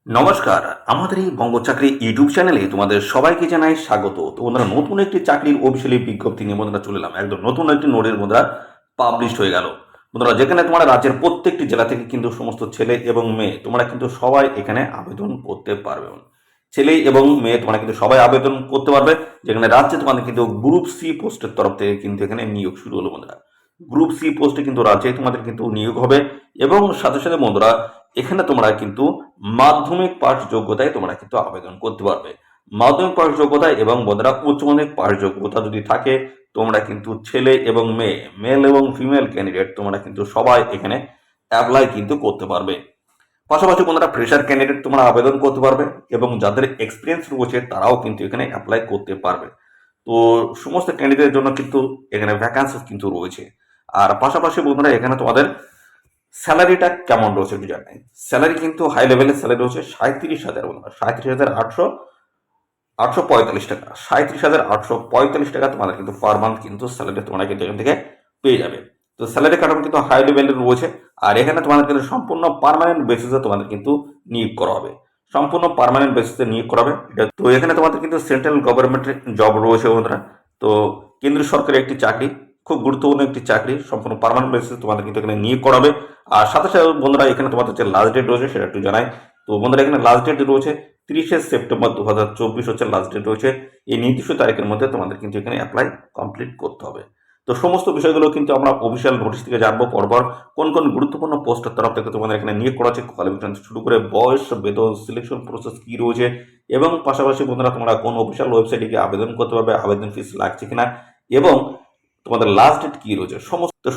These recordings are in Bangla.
নমস্কার। আমাদের এই বঙ্গ চাকরি ইউটিউব চ্যানেলে তোমাদের সবাইকে জানাই স্বাগত। তো বন্ধুরা, নতুন একটি চাকরির অফিসিয়ালি বিজ্ঞপ্তি নিয়ে বন্ধুরা চলে এলাম। একদম নতুন একটি নোটের বন্ধুরা পাবলিশ হয়ে গেল। বন্ধুরা, যেখানে তোমরা রাজ্যের প্রত্যেকটি জেলা থেকে কিন্তু সমস্ত ছেলে এবং মেয়ে তোমরা কিন্তু সবাই এখানে আবেদন করতে পারবে। ছেলে এবং মেয়ে তোমরা কিন্তু সবাই আবেদন করতে পারবে। যেখানে রাজ্যে তোমাদের কিন্তু গ্রুপ সি পোস্টের তরফ থেকে কিন্তু এখানে নিয়োগ শুরু হলো বন্ধুরা। গ্রুপ সি পোস্টে কিন্তু রাজ্যে তোমাদের কিন্তু নিয়োগ হবে এবং সাথে সাথে বন্ধুরা এখানে তোমরা কিন্তু মাধ্যমিক পাস যোগ্যতায় তোমরা কিন্তু আবেদন করতে পারবে। মাধ্যমিক পাস যোগ্যতায় এবং বন্ধুরা উচ্চ মাধ্যমিক পাস যোগ্যতা যদি থাকে তোমরা কিন্তু ছেলে এবং মেয়ে, মেল এবং ফিমেল ক্যান্ডিডেট তোমরা কিন্তু সবাই এখানে অ্যাপ্লাই কিন্তু করতে পারবে। পাশাপাশি বন্ধুরা ফ্রেশার ক্যান্ডিডেট তোমরা আবেদন করতে পারবে এবং যাদের এক্সপিরিয়েন্স রয়েছে তারাও কিন্তু এখানে অ্যাপ্লাই করতে পারবে। তো সমস্ত ক্যান্ডিডেটের জন্য কিন্তু এখানে ভ্যাকান্সি কিন্তু রয়েছে। আর পাশাপাশি বন্ধুরা এখানে তোমাদের স্যালারিটা কেমন রয়েছে একটু জানাই। স্যালারি কিন্তু হাই লেভেলের স্যালারি রয়েছে 37,000 বন্ধুরা, 37,845 টাকা, 37,845 টাকা তোমাদের কিন্তু পার মান্থ কিন্তু স্যালারি তোমরা কিন্তু এখান থেকে পেয়ে যাবে। তো স্যালারি কাঠামো কিন্তু হাই লেভেলের রয়েছে। আর এখানে তোমাদের কিন্তু সম্পূর্ণ পার্মানেন্ট বেসিসে তোমাদের কিন্তু নিয়োগ করা হবে। সম্পূর্ণ পার্মানেন্ট বেসিসে নিয়োগ করাবে এটা। তো এখানে তোমাদের কিন্তু সেন্ট্রাল গভর্নমেন্টের জব রয়েছে বন্ধুরা। তো কেন্দ্রীয় সরকারের একটি চাকরি, খুব গুরুত্বপূর্ণ একটি চাকরি, সম্পূর্ণ পার্মানেন্ট বেসিসে তোমাদের কিন্তু এখানে নিয়োগ করাবে। আর সাথে সাথে বন্ধুরা এখানে তোমাদের যে লাস্ট ডেট রয়েছে সেটা একটু জানাই। তো বন্ধুরা এখানে লাস্ট ডেট রয়েছে 30শে সেপ্টেম্বর 2024 হচ্ছে লাস্ট ডেট রয়েছে। এই নির্দিষ্ট তারিখের মধ্যে তোমাদের কিন্তু এখানে অ্যাপ্লাই কমপ্লিট করতে হবে। তো সমস্ত বিষয়গুলো কিন্তু আমরা অফিসিয়াল নোটিশ থেকে জানবো পরপর কোন কোন গুরুত্বপূর্ণ পোস্টের তরফ থেকে তোমাদের এখানে নিয়োগ করা হচ্ছে, কোয়ালিফিকেশন শুরু করে বয়স, বেতন, সিলেকশন প্রসেস কি রয়েছে এবং পাশাপাশি বন্ধুরা তোমরা কোন অফিসিয়াল ওয়েবসাইটে গিয়ে আবেদন করতে পারবে, আবেদন ফিস লাগছে কিনা এবং তোমাদের লাস্ট ডেট কি রয়েছে,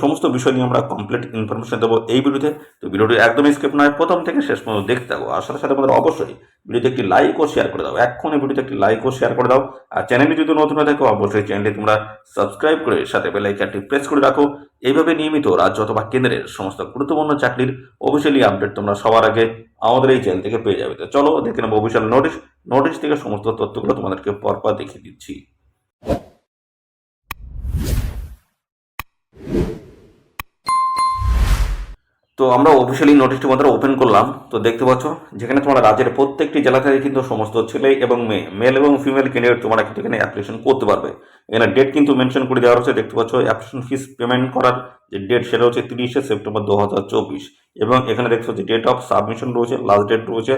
সমস্ত বিষয় নিয়ে আমরা কমপ্লিট ইনফরমেশন দেবো এই ভিডিওতে। তো ভিডিওটি একদমই স্কিপ নয়, প্রথম থেকে শেষ পর্যন্ত দেখতে থাকো। আর সাথে সাথে আমাদের অবশ্যই ভিডিওতে একটি লাইক ও শেয়ার করে দাও। এক্ষুনি ভিডিওতে একটি লাইক ও শেয়ার করে দাও। আর চ্যানেলটি যদি নতুন হয়ে থাকো অবশ্যই চ্যানেলটি তোমরা সাবস্ক্রাইব করে সাথে বেল আইকনটি প্রেস করে রাখো। এইভাবে নিয়মিত রাজ্য অথবা কেন্দ্রের সমস্ত গুরুত্বপূর্ণ চাকরির অফিসিয়ালি আপডেট তোমরা সবার আগে আমাদের এই চ্যানেল থেকে পেয়ে যাবে। তো চলো দেখে নেবো অফিসিয়াল নোটিশ থেকে সমস্ত তথ্যগুলো তোমাদেরকে পরপর দেখিয়ে দিচ্ছি। তো আমরা অফিসিয়ালি নোটিশটি মাত্র ওপেন করলাম। তো দেখতে পাচ্ছ যেখানে তোমরা রাজ্যের প্রত্যেকটি জেলা থেকে কিন্তু সমস্ত ছেলে এবং মেয়ে, মেল এবং ফিমেল ক্যান্ডিডেট তোমরা কিন্তু এখানে অ্যাপ্লিকেশন করতে পারবে। এখানে ডেট কিন্তু মেনশন করে দেওয়া হচ্ছে। দেখতে পাচ্ছ অ্যাপ্লিকেশন ফিস পেমেন্ট করার যে ডেট সেটা হচ্ছে 30শে সেপ্টেম্বর 2024 এবং এখানে দেখছো যে ডেট অফ সাবমিশন রয়েছে, লাস্ট ডেট রয়েছে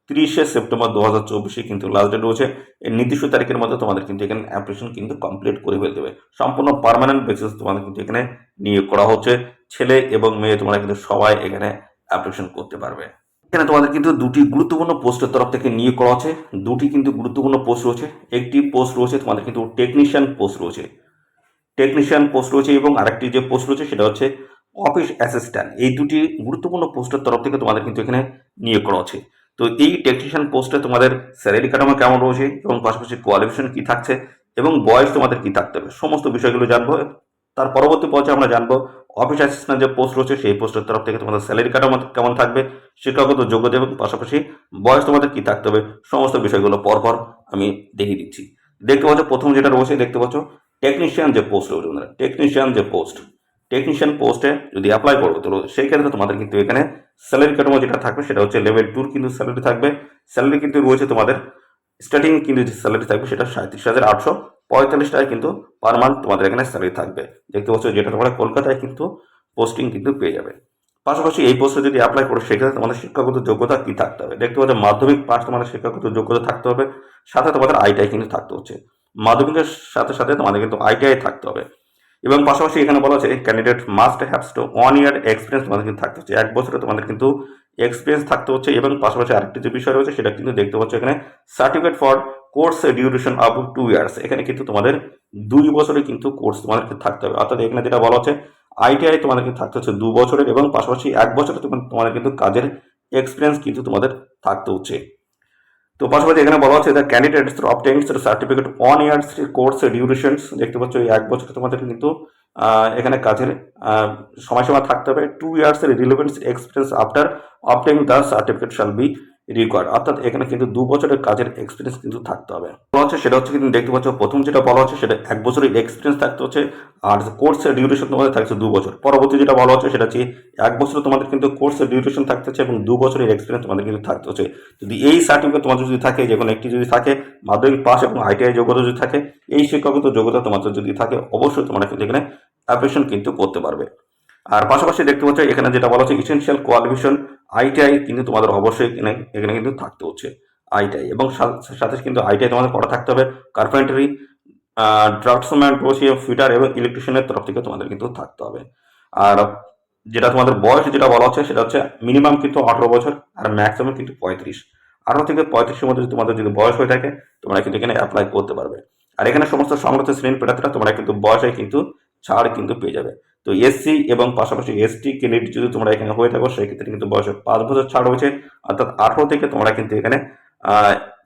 30শে সেপ্টেম্বর 2024 কিন্তু লাস্ট ডেট রয়েছে। এই নির্দিষ্ট তারিখের মধ্যে তোমাদের কিন্তু এখানে অ্যাপ্লিকেশন কিন্তু কমপ্লিট করে ফেলতে হবে। সম্পূর্ণ পার্মানেন্ট বেসিস তোমাদের কিন্তু এখানে নিয়োগ করা হচ্ছে। ছেলে এবং মেয়ে তোমরা কিন্তু সবাই এখানে অ্যাপ্লিকেশন করতে পারবে। এখানে তোমাদের কিন্তু দুটি গুরুত্বপূর্ণ পোস্টের তরফ থেকে নিয়োগ করা হচ্ছে। দুটি কিন্তু গুরুত্বপূর্ণ পোস্ট রয়েছে। একটি পোস্ট রয়েছে তোমাদের কিন্তু টেকনিশিয়ান পোস্ট রয়েছে, এবং আরেকটি যে পোস্ট রয়েছে সেটা হচ্ছে অফিস অ্যাসিস্ট্যান্ট। এই দুটি গুরুত্বপূর্ণ পোস্টের তরফ থেকে তোমাদের কিন্তু এখানে নিয়োগ করা হচ্ছে। তো এই টেকনিশিয়ান পোস্টে তোমাদের স্যালারি কাঠামো কেমন রয়েছে এবং পাশাপাশি কোয়ালিফিকেশন কি থাকছে এবং বয়স তোমাদের কি থাকতে হবে, সমস্ত বিষয়গুলো জানবো। তার পরবর্তী পর্যায়ে আমরা জানবো অফিস অ্যাসিস্ট্যান্ট যে পোস্ট রয়েছে সেই পোস্টের তরফ থেকে তোমাদের স্যালারি কাঠামো কেমন থাকবে, শিক্ষাগত যোগ্যতা এবং পাশাপাশি বয়স তোমাদের কি থাকতে হবে, সমস্ত বিষয়গুলো পরপর আমি দেখিয়ে দিচ্ছি। দেখতে পাচ্ছ প্রথম যেটা রয়েছে, দেখতে পাচ্ছ টেকনিশিয়ান যে পোস্ট রয়েছে, টেকনিশিয়ান পোস্টে যদি অ্যাপ্লাই করবো তো সেই ক্ষেত্রে তোমাদের কিন্তু এখানে স্যালারি কাঠামো যেটা থাকবে সেটা হচ্ছে লেভেল 2 কিন্তু স্যালারি থাকবে। স্যালারি কিন্তু রয়েছে তোমাদের স্টার্টিং কিন্তু যে স্যালারি থাকবে সেটা 37,845 টাকা কিন্তু পার মান্থ তোমাদের এখানে স্যালারি থাকবে। দেখতে পাচ্ছ যেটা তোমরা কলকাতায় কিন্তু পোস্টিং কিন্তু পেয়ে যাবে। পাশাপাশি এই পোস্টে যদি অ্যাপ্লাই করো সেক্ষেত্রে তোমাদের শিক্ষাগত যোগ্যতা কি থাকতে হবে। দেখতে পাচ্ছ মাধ্যমিক পাস তোমাদের শিক্ষাগত যোগ্যতা থাকতে হবে, সাথে তোমাদের আইটিআই কিন্তু থাকতে হচ্ছে। মাধ্যমিকের সাথে সাথে তোমাদের কিন্তু আইটিআই থাকতে হবে এবং পাশাপাশি এখানে বলা হচ্ছে candidate must haves to 1 year experience তোমাদের কিন্তু থাকতে হচ্ছে। 1 বছরে তোমাদের কিন্তু এক্সপিরিয়েন্স থাকতে হচ্ছে এবং পাশাপাশি আরেকটি যে বিষয় রয়েছে সেটা কিন্তু দেখতে পাচ্ছ এখানে certificate for course duration up to 2 years. এখানে কিন্তু তোমাদের 2 বছরের কিন্তু কোর্স তোমাদেরকে থাকতে হবে। অর্থাৎ এখানে যেটা বলা হচ্ছে আইটিআই তোমাদের কিন্তু থাকতে হচ্ছে 2 বছরের এবং পাশাপাশি 1 বছরে তোমাদের কিন্তু কাজের এক্সপিরিয়েন্স কিন্তু তোমাদের থাকতে হচ্ছে। তো পাশাপাশি এখানে বলা হচ্ছে the candidates obtains certificate 1 years course durations. দেখতে পাচ্ছ এই 1 বছর তোমাদের কিন্তু এখানে কাজের সময়সীমা থাকতে হবে। 2 years relevance experience after obtaining the certificate shall be required, অর্থাৎ এখানে কিন্তু 2 বছরের কাজের এক্সপিরিয়েন্স কিন্তু থাকতে হবে। বলা হচ্ছে সেটা হচ্ছে কিন্তু দেখতে পাচ্ছ, প্রথম যেটা বলা হচ্ছে সেটা 1 বছরের এক্সপিরিয়েন্স থাকতে হচ্ছে, আর কোর্সের ডিউরেশন তোমাদের থাকছে 2 বছর। পরবর্তী যেটা বলা হচ্ছে সেটা হচ্ছে 1 বছর তোমাদের কিন্তু কোর্সের ডিউরেশন থাকতে হচ্ছে এবং 2 বছরের এক্সপিরিয়েন্স তোমাদের কিন্তু থাকতে হচ্ছে। যদি এই সার্টিফিকেট তোমাদের যদি থাকে, যে কোনো একটি যদি থাকে, মাধ্যমিক পাস এবং আইটিআই যোগ্যতা যদি থাকে, এই শিক্ষাগত যোগ্যতা তোমাদের যদি থাকে, অবশ্যই তোমরা কিন্তু এখানে অ্যাপ্লিকেশন কিন্তু করতে পারবে। আর পাশাপাশি দেখতে পাচ্ছ এখানে যেটা বলা হচ্ছে ইসেনশিয়াল কোয়ালিফিকেশন আইটিআই কিন্তু তোমাদের অবশ্যই এখানে কিন্তু থাকতে হচ্ছে আইটিআই, এবং সাথে কিন্তু আইটিআই তোমাদের করা থাকতে হবে। কার্পেন্টারি, ড্রাফটসম্যান, ক্রোশিয়া, ফিটার এবং ইলেকট্রিশিয়ানের তরফ থেকে তোমাদের কিন্তু থাকতে হবে। আর যেটা তোমাদের বয়স যেটা বলা হচ্ছে সেটা হচ্ছে মিনিমাম কিন্তু 18 বছর, আর ম্যাক্সিমাম কিন্তু 35। 18 থেকে 35-এর মধ্যে তোমাদের যদি বয়স হয়ে থাকে, তোমরা কিন্তু এখানে অ্যাপ্লাই করতে পারবে। আর এখানে সমস্ত সংরক্ষিত শ্রেণীর প্রার্থীরা তোমরা কিন্তু বয়সে কিন্তু ছাড় কিন্তু পেয়ে যাবে। তো এসসি এবং পাশাপাশি এসটি ক্যান্ডিডেট যদি তোমরা এখানে হয়ে থাকো, সেই ক্ষেত্রে কিন্তু বয়সে 5 বছর ছাড় হয়েছে, অর্থাৎ 18 থেকে তোমরা কিন্তু এখানে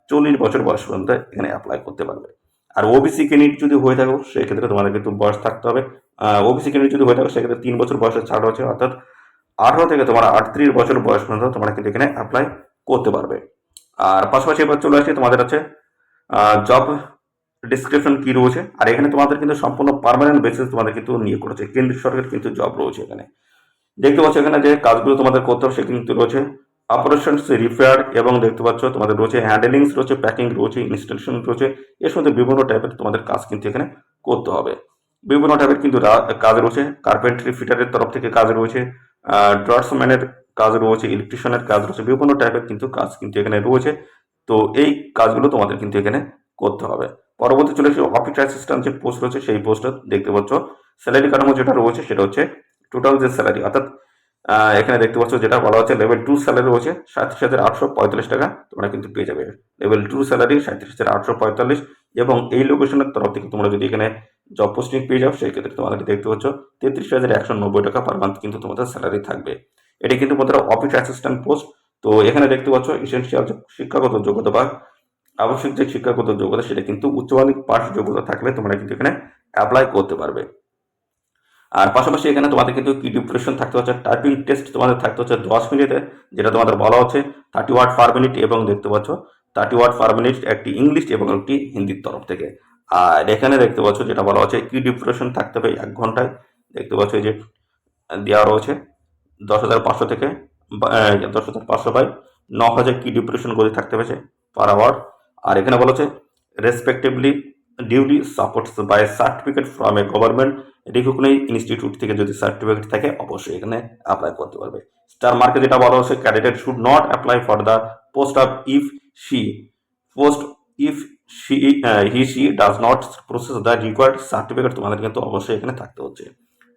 40 বছর বয়স পর্যন্ত এখানে অ্যাপ্লাই করতে পারবে। আর ওবিসি ক্যান্ডিডেট যদি হয়ে থাকো, সেই ক্ষেত্রে তোমাদের কিন্তু বয়স থাকতে হবে, ওবিসি ক্যান্ডিডেট যদি হয়ে থাকো সেক্ষেত্রে 3 বছর বয়সের ছাড় হচ্ছে, অর্থাৎ 18 থেকে তোমার 38 বছর বয়স পর্যন্ত তোমরা কিন্তু এখানে অ্যাপ্লাই করতে পারবে। আর পাশাপাশি এবার চলে আসছে তোমাদের আছে জব ডিসক্রিপশন কি রয়েছে। আর এখানে তোমাদের কিন্তু সম্পূর্ণ পার্মানেন্ট বেসিস তোমাদের কিন্তু নিয়োগ করেছে, কেন্দ্রীয় সরকার কিন্তু জব রয়েছে এখানে। দেখতে পাচ্ছ এখানে যে কাজগুলো তোমাদের করতে হবে, সেখানে কিন্তু রয়েছে অপারেশনস, রিপেয়ার, এবং দেখতে পাচ্ছ তোমাদের রয়েছে হ্যান্ডেলিংস রয়েছে, প্যাকিং রয়েছে, ইনস্টলেশন রয়েছে। এর সাথে বিভিন্ন টাইপের তোমাদের কাজ কিন্তু এখানে করতে হবে। বিভিন্ন টাইপের কিন্তু কাজ রয়েছে, কার্পেন্টারি ফিটারের তরফ থেকে কাজ রয়েছে, ড্রাফটসম্যানের কাজ রয়েছে, ইলেকট্রিশিয়ানের কাজ রয়েছে, বিভিন্ন টাইপের কিন্তু কাজ কিন্তু এখানে রয়েছে। তো এই কাজগুলো তোমাদের কিন্তু এখানে করতে হবে। পরবর্তী চলে এসে অফিস অ্যাসিস্ট্যান্ট যে পোস্ট রয়েছে, সেই পোস্টটা দেখতে পাচ্ছ। স্যালারি কাঠামো যেটা রয়েছে সেটা হচ্ছে টোটাল যে স্যালারি, অর্থাৎ এখানে দেখতে পাচ্ছ যেটা বলা হচ্ছে লেভেল 2 স্যালারি রয়েছে 37,845 টাকা তোমরা কিন্তু পেয়ে যাবে। লেভেল 2 স্যালারি 37,845, এবং এই লোকেশনের তরফ থেকে তোমরা যদি এখানে জব পোস্টিং পেয়ে যাও, সেই ক্ষেত্রে তোমাদের দেখতে পাচ্ছ 33,190 টাকা পার মান্থ কিন্তু তোমাদের স্যালারি থাকবে। এটি কিন্তু তোমাদের অফিস অ্যাসিস্ট্যান্ট পোস্ট। তো এখানে দেখতে পাচ্ছ এসেনশিয়াল শিক্ষাগত যোগ্যতা বা আবশ্যিক যে শিক্ষাগত যোগ্যতা, সেটা কিন্তু উচ্চ মাধ্যমিক পাস যোগ্যতা থাকলে তোমরা কিন্তু এখানে অ্যাপ্লাই করতে পারবে। আর পাশাপাশি এখানে তোমাদের কিন্তু কি ডিউরেশন থাকতে হচ্ছে, টাইপিং টেস্ট তোমাদের থাকতে হচ্ছে 10 মিনিটে, যেটা তোমাদের বলা হচ্ছে 30 ওয়ার্ড পার মিনিট, এবং দেখতে পাচ্ছ 30 ওয়ার্ড পার মিনিট একটি ইংলিশ এবং একটি হিন্দির তরফ থেকে। আর এখানে দেখতে পাচ্ছ যেটা বলা হচ্ছে কি ডিউরেশন থাকতে হবে 1 ঘন্টায়, দেখতে পাচ্ছ যে দেওয়া রয়েছে 10,500 থেকে 10,500 বাই 9,000 কি ডিউরেশন গতি থাকতে হবে পার আওয়ার। আর এখানে বলা হচ্ছে respectively duty supports by certificate from a government recognise institute থেকে যদি সার্টিফিকেট থাকে, অবশ্যই এখানে অ্যাপ্লাই করতে পারবে। স্টার মার্কে যেটা বলা হচ্ছে candidate should not apply for the post of if he she does not process the required certificate, তোমাদের কিন্তু অবশ্যই এখানে থাকতে হচ্ছে।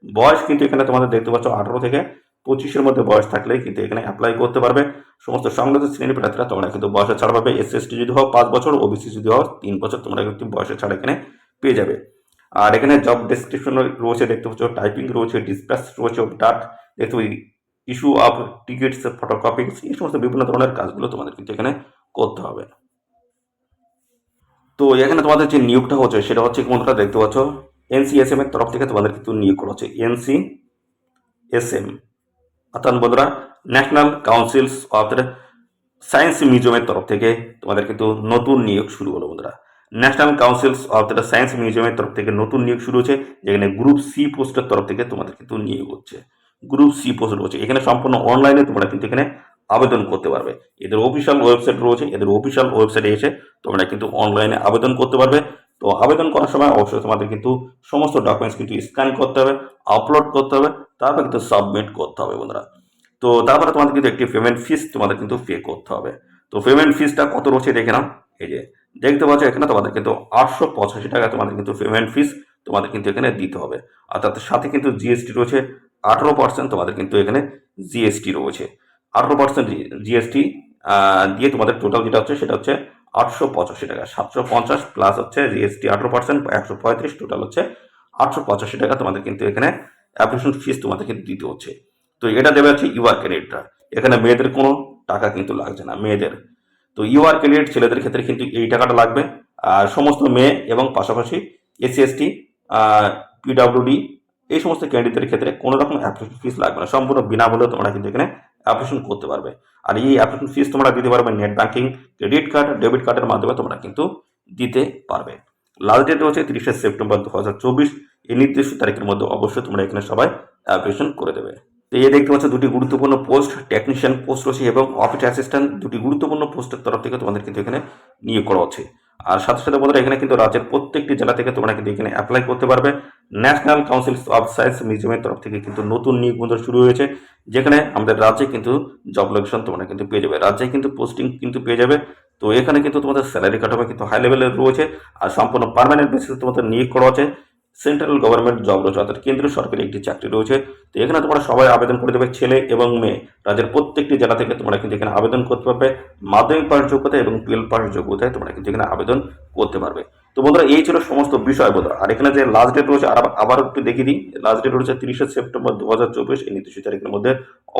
বয়স কিন্তু এখানে তোমাদের দেখতে পাচ্ছ 18 থেকে 25-এর মধ্যে বয়স থাকলেই কিন্তু এখানে অ্যাপ্লাই করতে পারবে। সমস্ত সংরক্ষিত শ্রেণী প্রার্থীরা তোমরা কিন্তু বয়সের ছাড় পাবে। SC/ST যদি হও 5 বছর, ওবিসি যদি হও 3 বছর, তোমরা কিন্তু বয়সের ছাড় এখানে পেয়ে যাবে। আর এখানে জব ডেসক্রিপশন রয়েছে, দেখতে পাচ্ছ টাইপিং রয়েছে, ডিসপ্যাচ রয়েছে, ডাক দেখতে ইস্যু অফ টিকিটস, ফটোকপি, এই সমস্ত বিভিন্ন ধরনের কাজগুলো তোমাদের কিন্তু এখানে করতে হবে। তো এখানে তোমাদের যে নিয়োগটা হচ্ছে সেটা হচ্ছে বন্ধুরা দেখতে পাচ্ছ NCSM এর তরফ থেকে তোমাদের কিন্তু নিয়োগ করা হচ্ছে। NCSM অর্থাৎ বন্ধুরা ন্যাশনাল কাউন্সিলস অফ সায়েন্স মিউজিয়ামের তরফ থেকে তোমাদের কিন্তু নতুন নিয়োগ শুরু হলো বন্ধুরা। National council's of the science মিউজিয়ামের তরফ থেকে নতুন নিয়োগ শুরু হচ্ছে, যেখানে গ্রুপ সি পোস্টের তরফ থেকে তোমাদের কিন্তু নিয়োগ হচ্ছে। গ্রুপ সি পোস্ট রয়েছে এখানে সম্পূর্ণ অনলাইনে তোমরা কিন্তু এখানে আবেদন করতে পারবে। এদের অফিসিয়াল ওয়েবসাইট রয়েছে, এদের অফিসিয়াল ওয়েবসাইটে এসে তোমরা কিন্তু অনলাইনে আবেদন করতে পারবে। তো আবেদন করার সময় অবশ্যই তোমাদের কিন্তু সমস্ত ডকুমেন্টস কিন্তু স্ক্যান করতে হবে, আপলোড করতে হবে, তারপর কিন্তু সাবমিট করতে হবে বন্ধুরা। তো তারপরে তোমাদের কিন্তু একটি পেমেন্ট ফিস তোমাদের কিন্তু পে করতে হবে। তো পেমেন্ট ফিসটা কত রয়েছে দেখে নাও, এই যে দেখতে পাচ্ছ এখানে তোমাদের কিন্তু 885 টাকা তোমাদের কিন্তু পেমেন্ট ফিস তোমাদের কিন্তু এখানে দিতে হবে। অর্থাৎ সাথে কিন্তু জিএসটি রয়েছে 18%, তোমাদের কিন্তু এখানে জিএসটি রয়েছে 18% জিএসটি দিয়ে তোমাদের টোটাল যেটা হচ্ছে সেটা হচ্ছে 885 টাকা। 750 প্লাস হচ্ছে জিএসটি 18%, 135, টোটাল হচ্ছে 885 টাকা তোমাদের কিন্তু এখানে অ্যাপ্লিকেশন ফিস তোমাদের কিন্তু দিতে হচ্ছে। তো এটা দেবে হচ্ছে ইউআর ক্যান্ডিডেটরা, এখানে মেয়েদের কোনো টাকা কিন্তু লাগছে না মেয়েদের। তো ইউআর ক্যান্ডিডেট ছেলেদের ক্ষেত্রে কিন্তু এই টাকাটা লাগবে। আর সমস্ত মেয়ে এবং পাশাপাশি SC/ST, PWD এই সমস্ত ক্যান্ডিডেটের ক্ষেত্রে কোনো রকম অ্যাপ্লিকেশন ফিস লাগবে না, সম্পূর্ণ বিনামূল্যে তোমরা কিন্তু এখানে অ্যাপ্লিকেশন করতে পারবে। আর এই অ্যাপ্লিকেশন ফিস তোমরা দিতে পারবে net banking, credit card, debit কার্ডের মাধ্যমে তোমরা কিন্তু দিতে পারবে। লাস্ট ডেট রয়েছে 30শে সেপ্টেম্বর 2024। এই নির্দিষ্ট তারিখের মধ্যে অবশ্যই তোমরা এখানে সবাই অ্যাপ্লিকেশন করে দেবে। তো এই দেখতে পাচ্ছ দুটি গুরুত্বপূর্ণ পোস্ট, টেকনিশিয়ান পোস্ট রয়েছে এবং অফিস অ্যাসিস্ট্যান্ট, দুটি গুরুত্বপূর্ণ পোস্টের তরফ থেকে তোমাদের কিন্তু এখানে নিয়োগ করা হচ্ছে। আর সাথে সাথে বন্ধুরা এখানে কিন্তু রাজ্যের প্রত্যেকটি জেলা থেকে তোমরা কিন্তু এখানে অ্যাপ্লাই করতে পারবে। ন্যাশনাল কাউন্সিল অফ সায়েন্স মিউজিয়ামের তরফ থেকে কিন্তু নতুন নিয়োগ বন্ধুরা শুরু হয়েছে, যেখানে আমাদের রাজ্যে কিন্তু জব লোকেশন তোমরা কিন্তু পেয়ে যাবে, রাজ্যে কিন্তু পোস্টিং কিন্তু পেয়ে যাবে। তো এখানে কিন্তু তোমাদের স্যালারি কাঠামো কিন্তু হাই লেভেলের রয়েছে আর সম্পূর্ণ পার্মানেন্ট বেসিসে তোমাদের নিয়োগ করা হচ্ছে। সেন্ট্রাল গভর্নমেন্ট জব রয়েছে, অর্থাৎ কেন্দ্রীয় সরকারি একটি চাকরি রয়েছে। তো এখানে তোমরা সবাই আবেদন করে দেবে, ছেলে এবং মেয়ে। রাজ্যের প্রত্যেকটি জেলা থেকে তোমরা কিন্তু এখানে আবেদন করতে পারবে। মাধ্যমিক পাস যোগ্যতা এবং 12 পাস যোগ্যতায় তোমরা কিন্তু এখানে আবেদন করতে পারবে। তো বন্ধুরা এই ছিল সমস্ত বিষয় বন্ধুরা। আর এখানে যে লাস্ট ডেট রয়েছে আবার একটু দেখিয়ে দিই, লাস্ট ডেট রয়েছে 30শে সেপ্টেম্বর 2024। এই নির্দিষ্ট তারিখের মধ্যে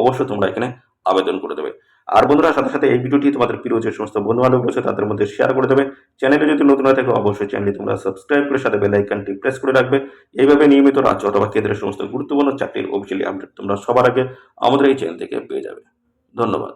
অবশ্যই তোমরা এখানে আবেদন করে দেবে। আর বন্ধুরা সাথে সাথে এই ভিডিওটি তোমাদের প্রিয় যে সমস্ত বন্ধু বান্ধব রয়েছে তাদের মধ্যে শেয়ার করে দেবে। চ্যানেলে যদি নতুন হয়ে থাকে অবশ্যই চ্যানেলটি তোমরা সাবস্ক্রাইব করে সাথে বেল আইকনটি প্রেস করে রাখবে। এইভাবে নিয়মিত রাজ্য অথবা কেন্দ্রের সমস্ত গুরুত্বপূর্ণ চাকরির অফিসিয়ালি আপডেট তোমরা সবার আগে আমাদের এই চ্যানেল থেকে পেয়ে যাবে। ধন্যবাদ।